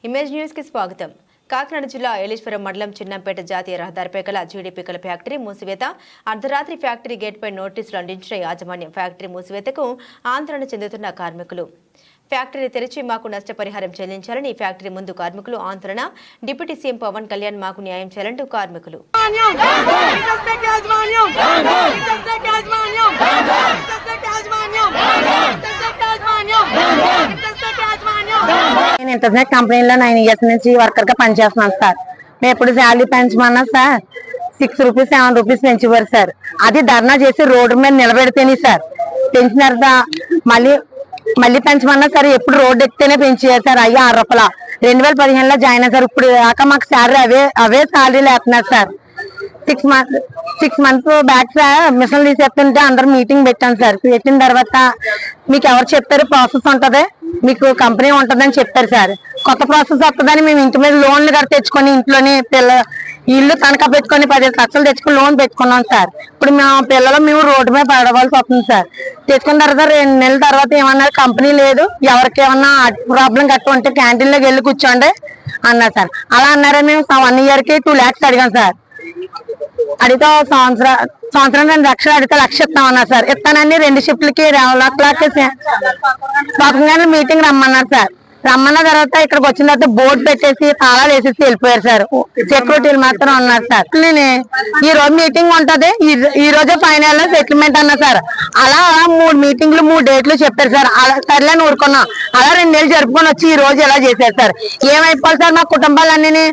Image news కి స్వాగతం. కాకినాడ జిల్లా ఏలేశ్వరం మండలం చిన్నంపేట జాతీయ రహదారిపై గల జీడీపీకల ఫ్యాక్టరీ మూసివేత. అర్ధరాత్రి ఫ్యాక్టరీ గేట్పై నోటీసులు అందించిన యాజమాన్యం. ఫ్యాక్టరీ మూసివేతకు ఆందోళన చెందుతున్న కార్మికులు. ఫ్యాక్టరీ తెరిచి మాకు నష్టపరిహారం చెల్లించాలని ఫ్యాక్టరీ ముందు కార్మికులు ఆందోళన. డిప్యూటీ సీఎం పవన్ కళ్యాణ్ మాకు న్యాయం చేయాలంటూ కార్మికులు. నేను ఇంటర్నెట్ కంపెనీలో 9 years నుంచి వర్కర్ గా పనిచేస్తున్నాను సార్. మేము ఎప్పుడు శాలరీ పెంచమన్నా సార్ 6 రూపీస్ 7 రూపీస్ పెంచేవారు సార్. అది ధర్నా చేసి రోడ్డు మీద నిలబెడితేనే సార్ పెంచిన తర్వాత మళ్ళీ పెంచమన్నా సరే ఎప్పుడు రోడ్డు ఎక్కితేనే పెంచారు సార్. అయ్యి 6 రూపాయల 2015లో జాయిన్ అయ్యారు. ఇప్పుడు దాకా మాకు శాలరీ అవే శాలరీలు వేస్తున్నారు sir. 6 months back sir machine తీసేస్తుంటే అందరూ మీటింగ్ పెట్టాను సార్. పెట్టిన తర్వాత మీకు ఎవరు చెప్పారు ప్రాసెస్ ఉంటది, మీకు కంపెనీ ఉంటదని చెప్పారు సార్. కొత్త ప్రాసెస్ వస్తుందని మేము ఇంటి మీద లోన్లు కూడా తెచ్చుకొని ఇంట్లోనే ఇల్లు తనఖా పెట్టుకొని 15 లక్షలు తెచ్చుకొని లోన్ పెట్టుకున్నాం సార్. ఇప్పుడు మేము రోడ్డు మీద పడవలసి వస్తుంది సార్. తెచ్చుకున్న తర్వాత 2 నెలల తర్వాత ఏమన్నారు, కంపెనీ లేదు, ఎవరికి ఏమన్నా ప్రాబ్లం కట్టు ఉంటే క్యాంటీన్లోకి వెళ్ళి కూర్చోండి అన్నారు సార్. అలా అన్నారా. మేము 1 year కి 2 lakhs అడిగాం సార్. అడిగితే సంవత్సరం 2 లక్షలు అడిగితే 1 లక్ష ఇస్తామన్నారు సార్. ఇస్తానని 2 షిఫ్ట్లకి 2 లక్షలకి స్వతంగా మీటింగ్ రమ్మన్నారు సార్. రమ్మన్న తర్వాత ఇక్కడికి వచ్చిన తర్వాత బోర్డు పెట్టేసి తాళాలు వేసేసి వెళ్ళిపోయారు సార్. సెక్యూరిటీలు మాత్రం ఉన్నారు సార్. ఈ రోజు మీటింగ్ ఉంటది, ఈ రోజే ఫైనల్ సెటిల్మెంట్ అన్నా సార్. అలా 3 మీటింగ్లు 3 డేట్లు చెప్పారు సార్. అలా సర్లేని ఊరుకున్నాం. అలా 2 నెలలు జరుపుకొని వచ్చి ఈ రోజు ఎలా చేశారు సార్. ఏమైపోవాలి సార్ మా కుటుంబాలన్నీ.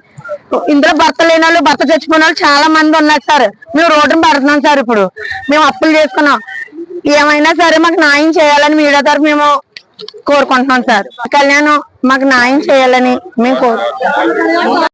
ఇందులో భర్త లేని వాళ్ళు, భర్త చచ్చిపోయిన వాళ్ళు చాలా మంది ఉన్నారు సార్. మేము రోడ్డును పడుతున్నాం సార్. ఇప్పుడు మేము అప్పులు చేసుకున్నాం. ఏమైనా సరే మాకు న్యాయం చేయాలని మీడియా తరఫు మేము కోరుకుంటున్నాం సార్. కళ్యాణ్ మాకు న్యాయం చేయాలని మేము కోరుకుంటున్నాం.